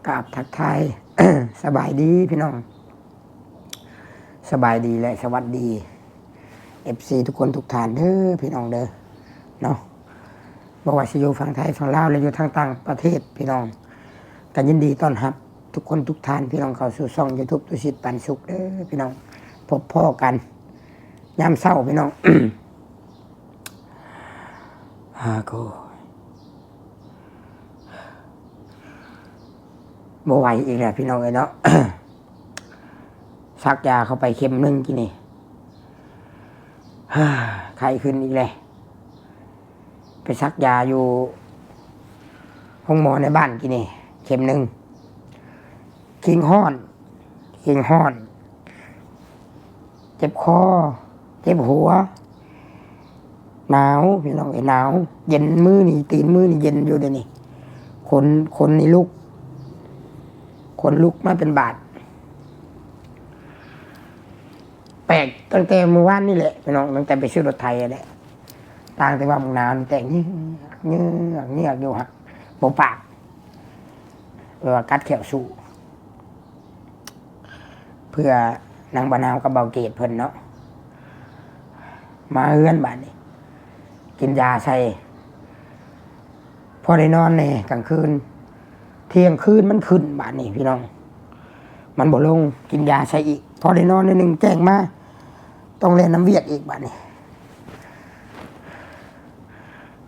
กราบทักทาย สบายดีพี่น้องสบายดีและสวัสดี FC ทุกคนทุกท่านเด้อพี่น้องเด้อเนาะบอกว่าสิอยู่ฝั่งไทยฝั่งลาวและอยู่ทางต่างประเทศพี่น้องกันยินดีต้อนรับทุกคนทุกท่านพี่น้องเข้าสู่ช่อง YouTube ตุสิทธิ์ปันสุขเด้อพี่น้องพบพ่อกันยามเช้าพี่น้อง ก็บ่ไหวอีกแล้วพี่น้องเอ้ยเนาะ ซักยาเข้าไปเข็มนึงกี่นี่ ไข้ขึ้นอีกเลยไปซักยาอยู่ห้องหมอในบ้านกี่นี่เข็มนึงคิงห้อนเจ็บคอเจ็บหัวหนาวพี่น้องไอ้หนาวเย็นมือนี่ตีนมือนี่เย็นอยู่เดี๋ยวนี้คนนี่ลุกมาเป็นบาดแปลกตั้งแต่เมื่อวานนี่แหละพี่น้องตั้งแต่ไปซื้อรถไทยแหละต่างแต่ว่ามึงนานแต่งนี่เงี้ยอยู่ฮะโปปากว่ากัดแขวสู้เพื่อนางบานาวกับเบาเกตเพิ่นเนาะมาเอื้อนบาดนี้กินยาใส่พอได้นอนเนี่ยกลางคืนเที่ยงคืนมันขึ้นบาดนี้พี่น้องมันบ่ลงกินยาใส่อีกพอได้นอนนิดนึงแจ้งมาต้องเล่นน้ำเวียดอีกบาดนี้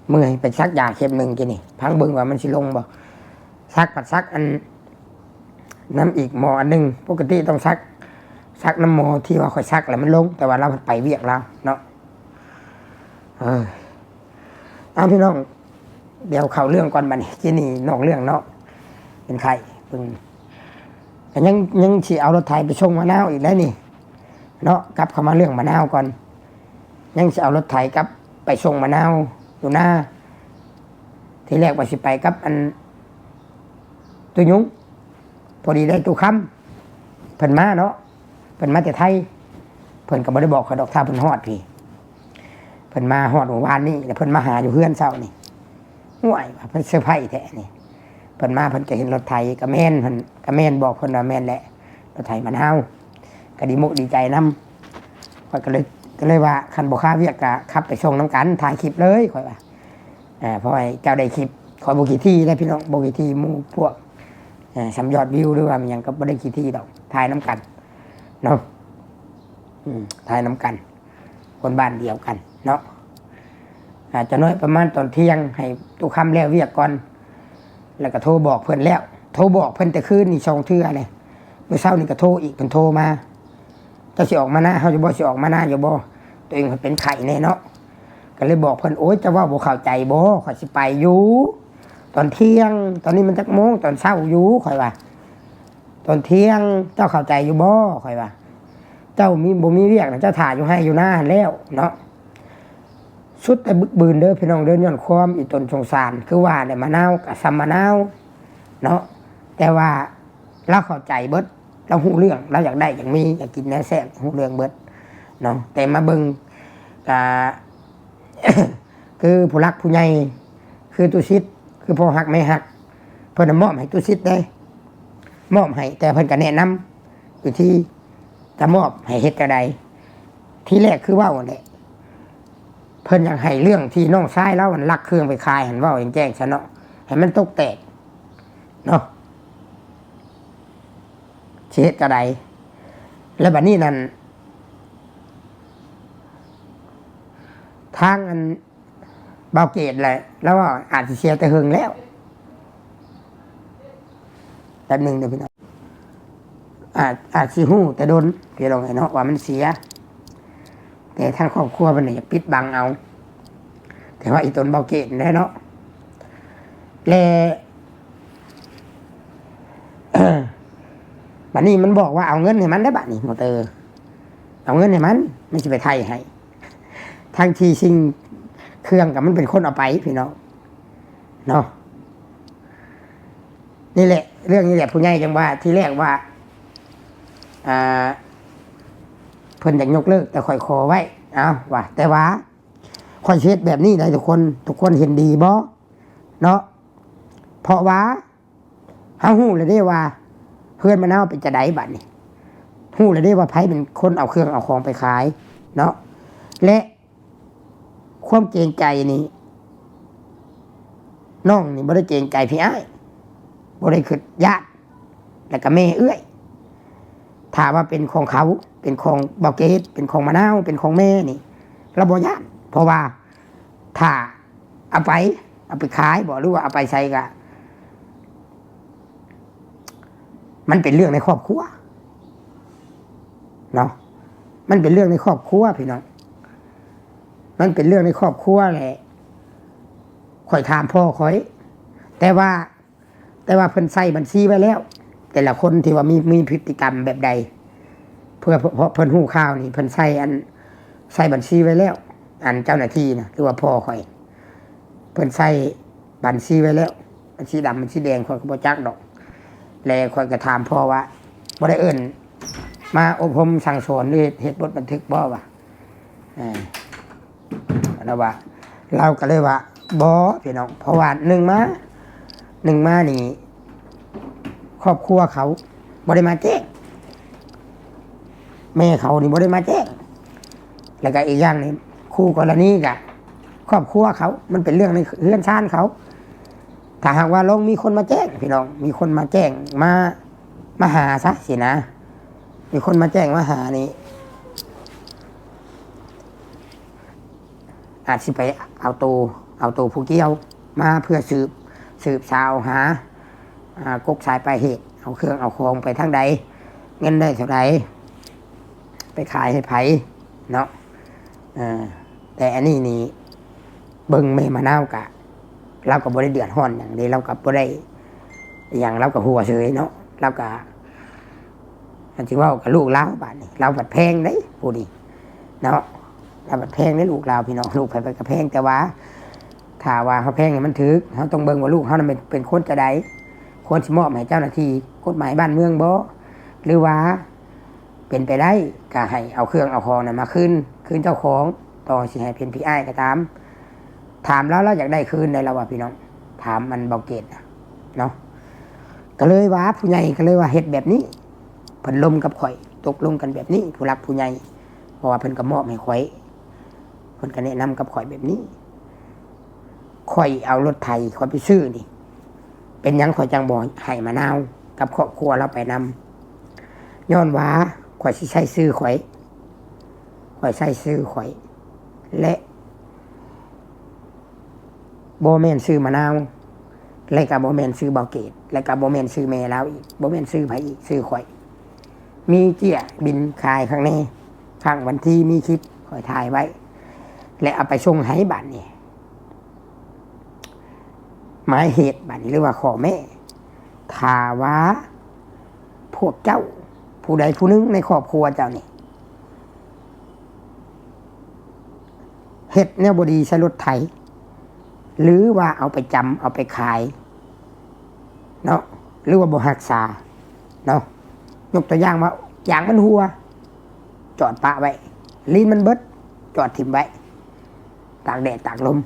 เมื่อยไปซักยาเข็มหนึ่งกินนี่พังเบิ่งว่ามันสิลงบ่ซักอันน้ำอีกหมออันหนึ่งปกติต้องซักน้ำหมอที่ว่าค่อยซักแล้วมันลงแต่ว่าเราไปเวียกแล้วเนาะพี่น้องเดี๋ยวเข้าเรื่องก่อนบัดนี้กินนี่นอกเรื่องเนาะเป็นไข้เพิ่งแต่ยังสิเอารถไถไปส่งมะนาวอีกแล้วนี่เนาะกลับเข้ามาเรื่องมะนาวก่อนยังสิเอารถไถกลับไปส่งมะนาวอยู่หน้าทีแรกว่าสิไปกับอันตัวยุ้งพอดีได้ตัวค้ำเพิ่นมาเนาะเพิ่นมาแต่ไทยเพิ่นก็บ่ได้บอกเขาดอกถ้าเพิ่นฮอดพี่เพิ่นมาฮอดเมื่อวานนี้แล้วเพิ่นมาหาอยู่เฮือนเช้านี่ห่วยว่าเพิ่นเซอร์ไพรส์แท้นี่เพิ่นมาเพิ่นก็เห็นรถไถก็แม่นเพิ่นก็แม่นบอกเพิ่นว่าแม่นแหละรถไถมะนาวก็ดีมุกดีใจนำข้อยก็เลยว่าคันบ่ค้าเวียกก็ขับไปส่งน้ำกันถ่ายคลิปเลยข้อยว่าเพราะไอ้เจ้าได้คลิปขอยบ่กี่ที่ได้พี่น้องบ่กี่ที่หมู่พวกสำยอดวิวหรือว่ามันหยังก็บ่ได้กี่ที่ดอกถ่ายน้ำกันเนาะถ่ายน้ำกันคนบ้านเดียวกันเนาะจะน้อยประมาณตอนเที่ยงให้ตู้ค่ำแล้วเวียกก่อนแล้วก็โทรบอกเพิ่นแล้วโทรบอกเพิ่นแต่คืนนี่2เทื่อเลยเมื่อเช้านี่ก็โทรอีกเพิ่นโทรมาจะสิออกมาหน้าเฮาจะบ่สิออกมาหน้าอยู่บ่ตัวเองเป็นไข้แน่เนาะก็เลยบอกเพิ่นโอ๊ยจะว่าบ่เข้าใจบ่ข่อยสิไปอยู่ตอนเที่ยงตอนนี้มันจักโมงตอนเช้าอยู่ข่อยว่าตอนเที่ยงเจ้าเข้าใจอยู่บ่ข่อยว่าเจ้ามีบ่มีเวียกนะเจ้าถ่าอยู่ให้อยู่หน้าแล้วเนาะสุดแต่บึกบืนเด้อพี่น้องเด้อย้อนความอีตนสงสารคือว่าได้มะนาวกับซ้ำมะนาวเนาะแต่ว่าเราเข้าใจเบิดเราฮู้เรื่องเราอยากได้อยากมีอยากกินแน่แซ่บฮู้เรื่องเบิดเนาะแต่มาเบิ่งคือผู้รักผู้ใหญ่คือตุสิทธิ์คือพ่อฮักไม่ฮักเพิ่นมอบให้ตุสิทธิ์ได้มอบให้แต่เพิ่นก็แนะนำอยู่ที่จะมอบให้เฮ็ดจังไดที่แรกคือว่าเนี่ยเพิ่นอยากให้เรื่องที่น้องชายเรามันลักเครื่องไปขายหันเว้าอย่างแจ้งซะเนาะให้มันตกแตกเนาะสิเฮ็ดจังไดแล้วบัดนี้นั่นทางอันเบาเกตแหละแล้วว่าอาจจะเสียแต่หึงแล้วแป๊บนึงเดี๋ยวพี่น้องอาจสิฮู้แต่โดนพี่น้องเนาะว่ามันเสียแต่ทางครอบครัวมันเนี่ยปิดบังเอาแต่ว่าอีตนเบาเกตได้เนาะและบัดนี้มันบอกว่าเอาเงินให้มันได้บัดนี้มอเตอร์เอาเงินให้มันจะไปไทยให้ทางทีซิงเครื่องกับมันเป็นคนเอาไปพี่น้องเนาะนี่แหละเรื่องนี้แหละผู้ใหญ่จังว่าที่แรกว่าเพิ่นอยากยกเลิกแต่ข่อยขอไว้เอาว่าแต่ว่าข่อยเฮ็ดแบบนี้ได้ทุกคนเห็นดีบ่เนาะเพราะว่า เฮาฮู้เลยได้ว่าเพื่อนมะนาวเป็นจะไดบัดนี่ฮู้เลยได้ว่าไผเป็นคนเอาเครื่องเอาของไปขายเนาะและความเกรงใจนี่น้องนี่บ่ได้เกรงใจพี่อ้ายบ่ได้คือญาติแล้วก็แม่เอื้อยถ้าว่าเป็นของเขาเป็นของเบาเกตเป็นของมะนาวเป็นของแม่นี่เราบ่ญาติเพราะว่าถ้าเอาไปขายบ่หรือว่าเอาไปใช้ก็มันเป็นเรื่องในครอบครัวเนาะมันเป็นเรื่องในครอบครัวพี่น้องมันเป็นเรื่องในครอบครัวแหละข่อยถามพ่อข่อยแต่ว่าเพิ่นใส่บัญชีไว้แล้ว แต่ละคนที่ว่ามีพฤติกรรมแบบใดเพื่อเพราะเพิ่นฮู้ข่าวนี่เพิ่นใส่บัญชีไว้แล้วอันเจ้าหน้าที่นะหรือว่าพ่อข่อยเพิ่นใส่บัญชีไว้แล้วบัญชีดำบัญชีแดงข่อยก็บ่จักดอกแล้วข่อยก็ถามพ่อว่าบ่ได้เอิ้นมาอบรมสั่งสอนหรือเฮ็ดบทบันทึกบ่วะแล้วว่าเราก็เลยว่าบ่พี่น้องเพราะว่าหนึ่งมานี่ครอบครัวเขาบ่ได้มาแจ้งแม่เขานี่บ่ได้มาแจ้งแล้วก็อีกอย่างนึงคู่กรณีก็ครอบครัวเขามันเป็นเรื่องในเรือนชานเขาถ้าหากว่าลงมีคนมาแจ้งพี่น้องมีคนมาแจ้งมาหาซะสินะมีคนมาแจ้งมาหานี่อาจสิไปเอาตัวผู้เกี่ยวมาเพื่อสืบสาวหากกสายปลายเหตุเอาเครื่องเอาของไปทางใดเงินได้เท่าไหร่ไปขายให้ไผเนาะแต่อันนี้นี่เบิ่งแม่มะนาวกะเราก็บ่ได้เดือดร้อนอย่างนี้เราก็บ่ได้อย่างเราก็หัวเฉยเนาะเราก็อันที่ว่ากับลูกเราบาดนี้เราบัดแพงได้ผู้นี้เนาะเราบัดแพงได้ลูกเราพี่น้องลูกไปกับแพงแต่ว่าถ้าว่าเขาแพงเนี่ยมันถึกเขาต้องเบิ่งว่าลูกเขานั้นเป็นคนจะใดควรสิมอบให้เจ้าหน้าที่กฎหมายบ้านเมืองบ่หรือว่าเป็นไปได้ก็ให้เอาเครื่องเอาของน่ะมาคืนเจ้าของต่อสิให้เป็นพี่อ้ายก็ตามถามแล้วเราอยากได้คืนได้แล้วว่าพี่น้องถามมันเบาเกตเนาะก็เลยว่าผู้ใหญ่ก็เลยว่าเฮ็ดแบบนี้เพิ่นลมกับข่อยตกลงกันแบบนี้ผู้รักผู้ใหญ่เพราะว่าเพิ่นก็มอบให้ข่อยเพิ่นก็แนะนำกับข่อยแบบนี้ข่อยเอารถไถข่อยไปซื้อนี่เป็นหยังข่อยจังบ่ให้มะนาวกับครอบครัวเราไปนำย้อนว่าข่อยสิใช้ซื้อข่อยใช้ซื้อข่อยและบ่แม่นซื้อมะนาวและก็บ่แม่นซื้อเบาเกตและก็บ่แม่นซื้อแม่เราอีกบ่แม่นซื้อไผอีกซื้อข่อยมีเจี้ยบินขายข้างในข้างวันที่มีคลิปข่อยถ่ายไว้และเอาไปส่งให้บัดนี่หมายเหตุบัดนี้หรือว่าขอแม่ถ้าว่าพวกเจ้าผู้ใดผู้หนึงในครอบครัวเจ้านี่เฮ็ดแนวบ่ดีใช้รถไถหรือว่าเอาไปจำเอาไปขายเนาะหรือว่าบ่รักษาเนาะยกตัวอย่างว่ายางมันหัวจอดปะไว้ลิ้นมันเบิดจอดถิ่มไว้ตากแดดตากลม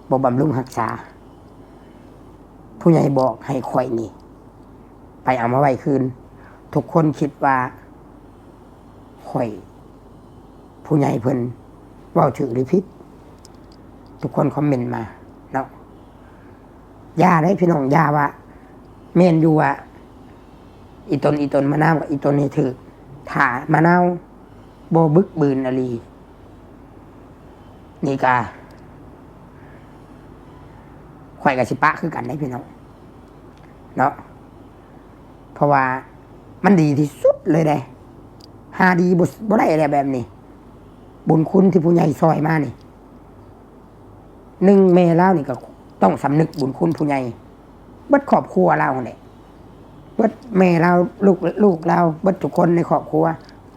บ่บำรุงรักษาผู้ใหญ่บอกให้ข่อยนี่ไปเอามาไว้คืนทุกคนคิดว่าข่อยผู้ใหญ่เพิ่นเว้าถูกหรือผิดทุกคนคอมเมนต์มาเนาะย่าได้พี่น้องย่าว่าแม่นอยู่ว่าอีตนมะนาวกับอีตนนี่ถือถ้ามะนาวบ่บึกบืนอลีนี่กาข่อยกับสิปะคือกันได้พี่น้องเนาะเพราะว่ามันดีที่สุดเลยได้หาดีบ่ได้อะไรแบบนี้บุญคุณที่ผู้ใหญ่ซอยมานี่หนึ่งแม่เล่านี่ก็ต้องสำนึกบุญคุณผู้ใหญ่เบิดครอบครัวเราเนี่ยเบิดแม่เราลูกเราเบิดทุกคนในครอบครัว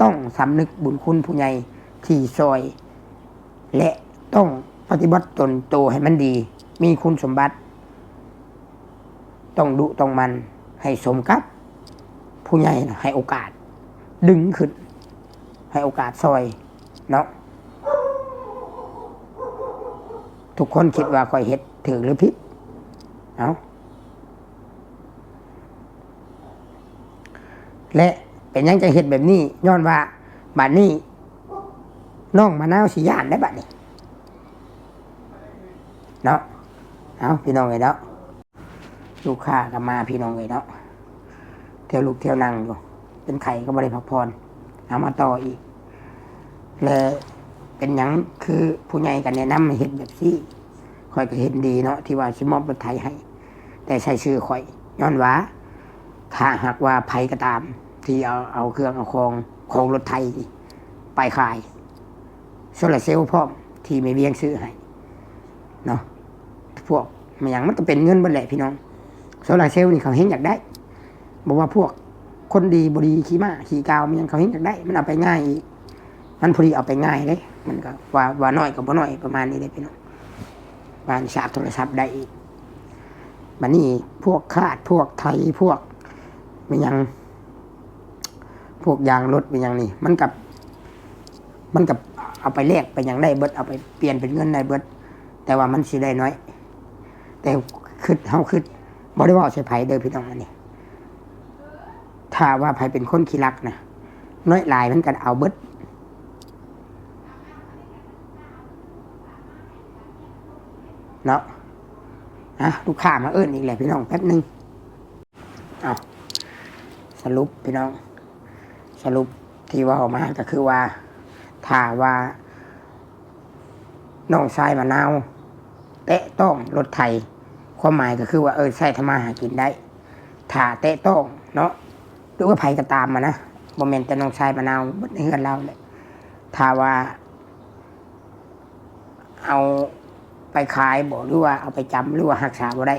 ต้องสำนึกบุญคุณผู้ใหญ่ที่ซอยและต้องปฏิบัติตนโตให้มันดีมีคุณสมบัติต้องดุต้องมันให้สมกับผู้ใหญ่ให้โอกาสดึงขึ้นให้โอกาสซอยเนาะทุกคนคิดว่าข่อยเฮ็ดถูกหรือผิดเอา และเป็นหยังจะเฮ็ดแบบนี้ย้อนว่าบัดนี้น้องมะนาวสิย่านได้บัดนี้เนาะเอาพี่น้องเอ้ยเนาะลูกค้าก็มาพี่น้องเอ้ยเนาะเที่ยวลูกเที่ยวนั่งอยู่เป็นไข่ก็บ่ได้พักผ่อนเอามาต่ออีกและเป็นหยังคือผู้ใหญ่กันแนะนำให้เฮ็ดแบบนี้ข่อยก็เห็นดีเนาะที่ว่าสิมอบรถไถให้แต่ใช้ชื่อข่อยย้อนว่าถ้าหากว่าไผก็ตามที่เอาเครื่องเอาของรถไถไปขายโซลาร์เซลล์พร้อมที่ไม่เบี้ยงซื้อให้เนาะพวกมันอย่างมันก็เป็นเงินเบิดแหละพี่น้องโซลาร์เซลล์นี่เขาเห็นอยากได้บอกว่าพวกคนดีบดีขี้ม้าขี้กาวมันยังเขาเห็นอยากได้มันเอาไปง่ายอีกมันพอดีเอาไปง่ายเลยมันก็ว่าน้อยกับบ่น้อยประมาณนี้เลยพี่น้องบ้านชาร์จโทรศัพท์ได้อีกบัดนี้พวกคาดพวกไถพวกมันยังพวกยางรถมันยังนี่มันกับเอาไปแลกไปยังได้เบิดเอาไปเปลี่ยนเป็นเงินได้เบิดแต่ว่ามันสิได้น้อยแต่เฮาบ่ได้ว่าใส่ไผเด้อพี่น้องอันนี้ถ้าว่าไผเป็นคนขี้รักนะน้อยหลายมันก็เอาเบิดเนาะลูกค้ามาเอิ้นอีกแหละพี่น้องแป๊บนึงเอาสรุปพี่น้องสรุปที่ว่าออกมาก็คือว่าถ้าว่าน้องชายมะนาวเตะต้องรถไถความหมายก็คือว่าใช้ทำมาหากินได้ถ้าเตะต้องเนาะหรือว่าไผก็ตามมานะบ่แม่นแต่น้องชายมะนาวบ่ได้เฮือนเราเลยถ้าว่าเอาไปขายบ่หรือว่าเอาไปจำหรือว่ารักษาบ่ได้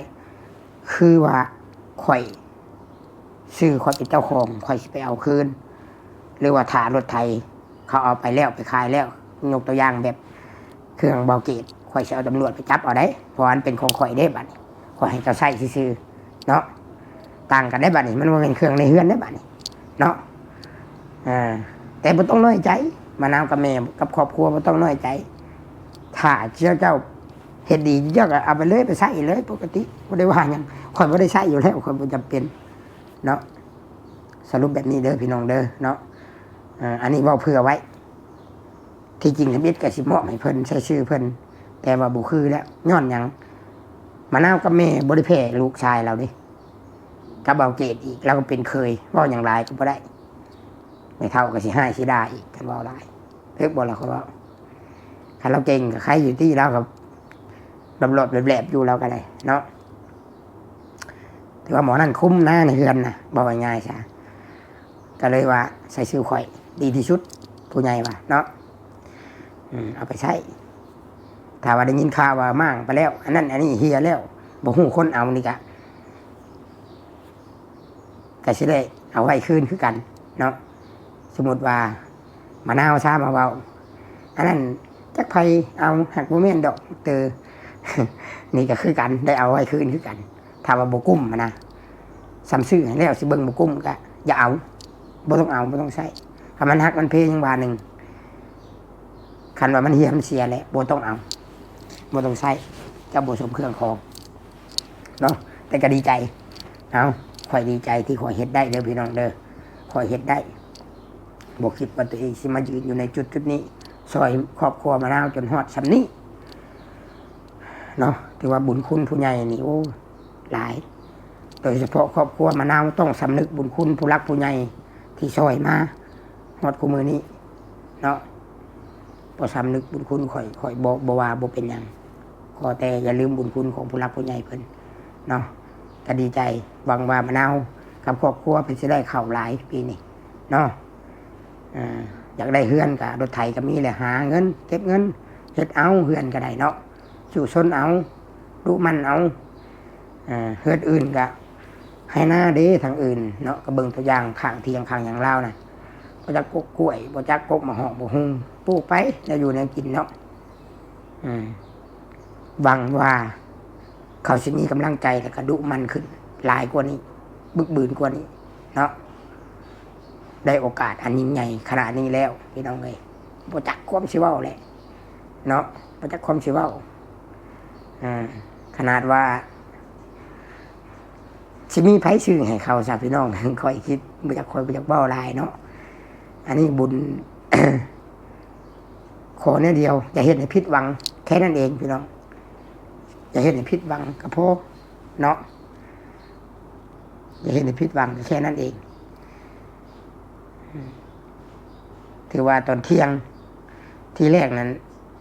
คือว่าข่อยซื้อข่อยเป็นเจ้าของข่อยสิไปเอาคืนหรือว่าถ้ารถไถเขาเอาไปแล้วไปขายแล้วยกตัวอย่างแบบเครื่องเบาเกตข่อยจะเอาตำรวจไปจับเอาได้เพราะมันเป็นของข่อยได้บัดนี้ข่อยให้เจ้าใช้ซื่อๆเนาะต่างกันได้บัดนี้มันบ่เป็นเครื่องในเฮือนได้บัดนี้เนาะแต่บ่ต้องน้อยใจมะนาวกับแม่กับครอบครัวบ่ต้องน้อยใจถ้าเจ้าเฮ็ดดีเจ้าก็เอาไปเลยไปใช้เลยปกติบ่ได้ว่าหยังข่อยบ่ได้ใช้อยู่แล้วข่อยบ่จำเป็นเนาะสรุปแบบนี้เด้อพี่น้องเด้อเนาะอันนี้เว้าเผื่อไว้ที่จริงทะเบียนก็สิมอบให้เพิ่นใช้ชื่อเพิ่นแต่ว่าบ่คือแล้วย้อนหยังมะนาวกับแม่บ่ได้แพ้ลูกชายเราดิกับเบาเกตอีกเราก็เป็นเคยเว้าหยังหลายก็บ่ได้ไม่เท่าก็สิให้สิด่าอีกกันเว้าหลายเพิ่นบ่ล่ะเขาเว้าคันเราเก่งก็ใครอยู่ที่เราก็ดำรดแหลบๆอยู่เราก็ได้เนาะถือว่าหมอนั่นคุ้มหน้าในเฮือนนะบอกง่ายๆใช่ก็เลยว่าใส่ชื่อข่อยดีที่สุดผู้ใหญ่ว่าเนาะเอาไปใช้ถ้าว่าได้ยินข่าวว่ามั่งไปแล้วอันนั้นอันนี้เฮียแล้วบอกหูคนเอานี่ก็สิได้เอาไว้คืนคือกันเนาะสมมติว่ามะนาวช้ามาเบาอันนั้นจักไผเอาหักโมเมนดอกเตอ นี่ก็คือกันได้เอาไว้คืนคือกันถ้าว่าบ่กุ้มนะซ้ำซื้อให้แล้วสิเบิ่งบ่กุ้มก็อย่าเอาบ่ต้องเอาบ่ต้องใช้ถ้ามันฮักมันเพยังว่าหนึ่งคันว่ามันเหี่ยมันเสียแหละบ่ต้องเอาบ่ต้องใช้เจ้าบ่สมเครื่องของเนาะแต่ก็ดีใจเอาข่อยดีใจที่ข่อยเฮ็ดได้เด้อพี่น้องเด้อข่อยเฮ็ดได้บ่คิดว่าตัวเองสิมายืนอยู่ในจุดนี้ซอยครอบครัวมะนาวจนฮอดส่ำนี้เนาะถือว่าบุญคุณผู้ใหญ่นี่โอ้หลายโดยเฉพาะครอบครัวมะนาวต้องสำนึกบุญคุณผู้รักผู้ใหญ่ที่ซอยมาฮอดคู่มือนี้เนาะพอสำนึกบุญคุณข่อยบ่ว่าบ่เป็นหยังขอแต่อย่าลืมบุญคุณของผู้รักผู้ใหญ่เพิ่นเนาะก็ดีใจหวังว่ามะนาวกับครอบครัวเพิ่นสิได้เข้าหลายปีนี้เนาะอยากได้เฮือนกับรถไถก็มีแหละหาเงินเก็บเงินเฮ็ดเอาเฮือนก็ได้เนาะสู่ซนเอาดูมันเอาเฮือนอื่นก็ให้หน้าเด้ทางอื่นเนาะก็เบิ่งตัวอย่างข้างเทียงข้างอย่างลาวน่ะบ่จักกกกล้วยบ่จักกกมะฮอกบ่ฮุงปลูกไปแล้วอยู่แนวกินเนาะหวังว่าเขาสิมีกำลังใจแล้วก็ดุมันขึ้นหลายกว่านี้บึกบืนกว่านี้เนาะได้โอกาสอันยิ่งใหญ่ขนาดนี้แล้วพี่น้องเอ้ยบ่จักความสิเว้าแหละเนาะบ่จักความสิเว้าขนาดว่า สิมีไผซื้อให้เขาซะพี่น้อง ค่อยคิดบ่อยากค่อยบ่อยากเว้าหลายเนาะอันนี้บุญ ขอเนี่ยเดียวอย่าเฮ็ดให้ผิดหวังแค่นั้นเองพี่น้องอย่าเฮ็ดให้ผิดหวังก็พอเนาะอย่าเฮ็ดให้ผิดหวังแค่นั้นเองถือว่าตอนเที่ยงทีแรกนั้น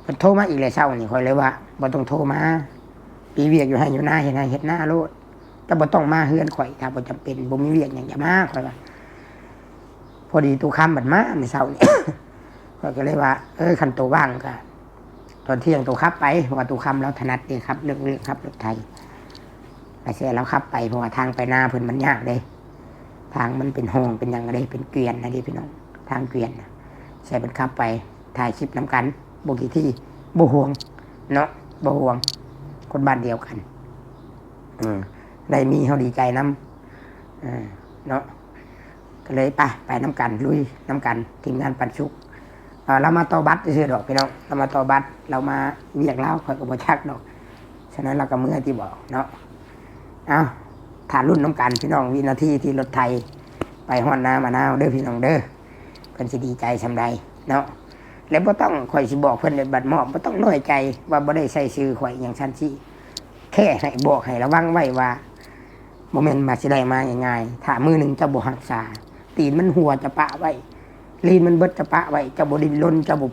เพิ่นโทรมาอีกแล้วเช้านี่ค่อยเลยว่าบ่ต้องโทรมาปีเวียกอยู่ให้อยู่หน้าเฮ็ดให้เฮ็ดหน้าโลดแต่บ่ต้องมาเฮือนข่อยถ้าบ่จำเป็นบ่มีเวียกหยังอย่ามาข่อยว่าพอดีตู้คำบัดมามื้อเช้านี่ ข่อยก็เลยว่าคันโตว่างก็ตอนเที่ยงโตขับไปเพราะว่าตู้คำเราถนัดนี่ครับเรื่องขับรถไถแล้วเสียเราขับไปเพราะว่าทางไปหน้าเพิ่นมันยากเด้ทางมันเป็นห้องเป็นหยังเด้เป็นเกวียนนะเด้พี่น้องทางเกวียนน่ะใส่เพิ่นขับไปถ่ายคลิปนํกันบ่กี่ที่บ่ห่วงเนาะบ่ห่วงคนบ้านเดียวกันได้มีเฮาดีใจนำเนาะก็เลยไปน้ำกันลุยน้ำกันทีมงานปันสุกเรามาต่อบัตรซื่อๆดอกพี่น้องเรามาต่อบัตรเรามาเรียกเล่าคอยกับบ่ชักดอกฉะนั้นเราก็เมื่อที่บอกเนาะเอาฐานรุ่นน้ำกันพี่น้องวินาทีที่รถไทยไปฮอดน้ำมะนาวเด้อพี่น้องเด้อเพิ่นสิดีใจซำใดเนาะแล้วบ่ต้องข่อยสิบอกเพิ่นในบัตรมอบบ่ต้องน้อยใจว่าบ่ได้ใส่ชื่อข่อยอย่างซั่นสิแค่ให้บอกให้ระวังไว้ว่าบ่แม่นมาสิได้มาง่ายๆถ้ามือหนึงเจ้าบ่รักษาตีนมันหัวจะปะไว้ลีนมันเบิดจะปะไว้เจ้าบ่ดิ้นรนเจ้าบ่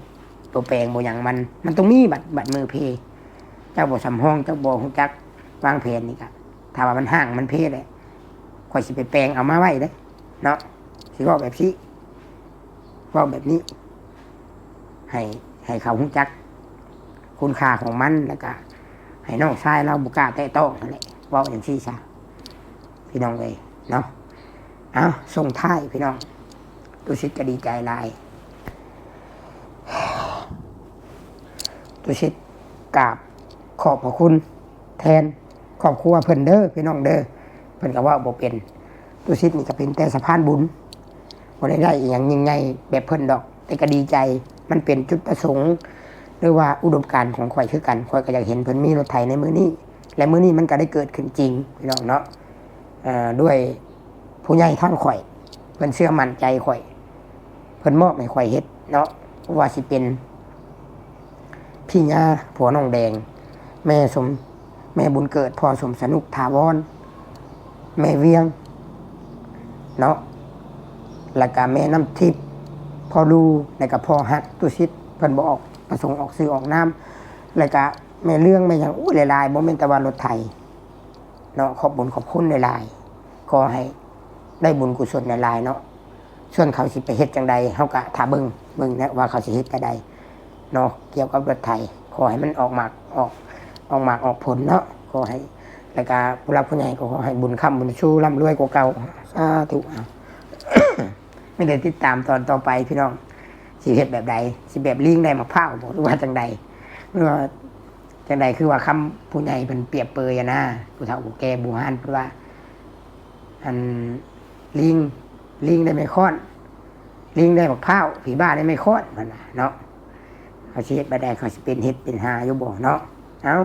ตัวแปลงบ่หยังมันต้องมีบัตรมือเพเจ้าบ่สำห้องเจ้าบ่ฮู้จักวางแผนนี่ก็ถ้าว่ามันห่างมันเพเลยข่อยสิไปแปลงเอามาไว้เด้เนาะสิเว้าแบบนี้เว้าแบบนี้ให้เขาฮู้จักคุณค่าของมันแล้วก็ให้น้องชายเราบ่กล้าแตะต้องนั่นแหละเว้าจังซี่ซะพี่น้องเอ้ยเนาะเอาส่งท้ายพี่น้องตุชิตจะดีใจลายตุชิตกราบขอบพระคุณแทนครอบครัวเพิ่นเด้อพี่น้องเด้อเพิ่นก็ว่าบ่เป็นตุชิตนี่ก็เป็นแต่สะพานบุญบ่ได้อีหยังยิ่งใหญ่แบบเพิ่นดอกแต่ก็ดีใจมันเป็นจุดประสงค์หรือว่าอุดมการณ์ของข่อยคือกันข่อยก็อยากเห็นเพิ่นมีรถไถในมื้อนี้และมื้อนี้มันก็ได้เกิดขึ้นจริงพี่น้องเนาะด้วยผู้ใหญ่ท่านข่อยเพิ่นเชื่อมั่นใจข่อยเพิ่นมอบให้ข่อยเฮ็ดเนาะว่าสิเป็นพี่ย่าผัวน้องแดงแม่บุญเกิดพ่อสมสนุกถาวรแม่เวียงเนาะแล้วก็แม่น้ำทิพย์พ่อลูแล้วก็พ่อฮักตุชิตเพิ่นบ่ออกประสงค์ออกซื้อออกน้ำแล้วก็แม่เรื่องแม่หยังหลายๆบ่แม่นแต่ว่ารถไถเนาะขอบบุญขอบคุณหลายๆขอให้ได้บุญกุศลหลายๆเนาะส่วนเขาสิไปเฮ็ดจังใดเฮาก็ถ้าเบิ่งนะว่าเขาสิเฮ็ดจังใดเนาะเกี่ยวกับรถไถขอให้มันออกหมากออกผลเนาะขอให้แล้วก็ผู้รักผู้ใหญ่ก็ขอให้บุญค้ำบุญชูร่ำรวยกว่าเก่าสาธุ ไม่ได้ติดตามตอนต่อไปพี่น้องสิเฮ็ดแบบใดสิแบบลิงได้มะพร้าวบ่หรือว่าจังใดหรือว่าจังใดคือว่าคำผู้ใหญ่เพิ่นเปรียบเปรยนะผู้เฒ่าผู้แก่บูฮานเพิ่นว่าอันลิงได้ไม่ค้อนลิงได้มะพร้าวผีบ้าได้ไม่ค้อนมันเนาะเขาสิเฮ็ดบ่ได้เขาสิเป็นเฮ็ดเป็นหาอยู่บ่เนาะเอา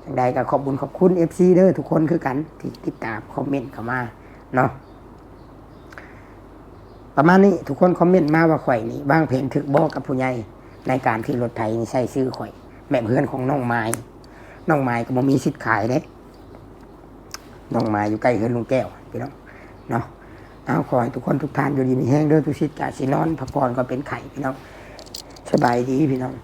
จังใดก็ขอบคุญขอบคุณ FC เด้อทุกคนคือกันที่ติดตามคอมเมนต์เข้ามาเนาะประมาณนี้ทุกคนคอมเมนต์มาว่าข่อยนี่วางแผนถึกบ่กับผู้ใหญ่ในการที่รถไถนี่ใช้ชื่อข่อยแบบเพื่อนของน้องไม้ก็บ่มีสิทธิ์ขายเด้น้องไม้อยู่ใกล้เฮือนลุงแก้วพี่น้องเนาะเอาขอให้ทุกคนทุกท่านอยู่ดีมีแห้งเด้อทุกชิดกะสินอนพักผ่อนก็เป็นไข่พี่น้องสบายดีพี่น้อง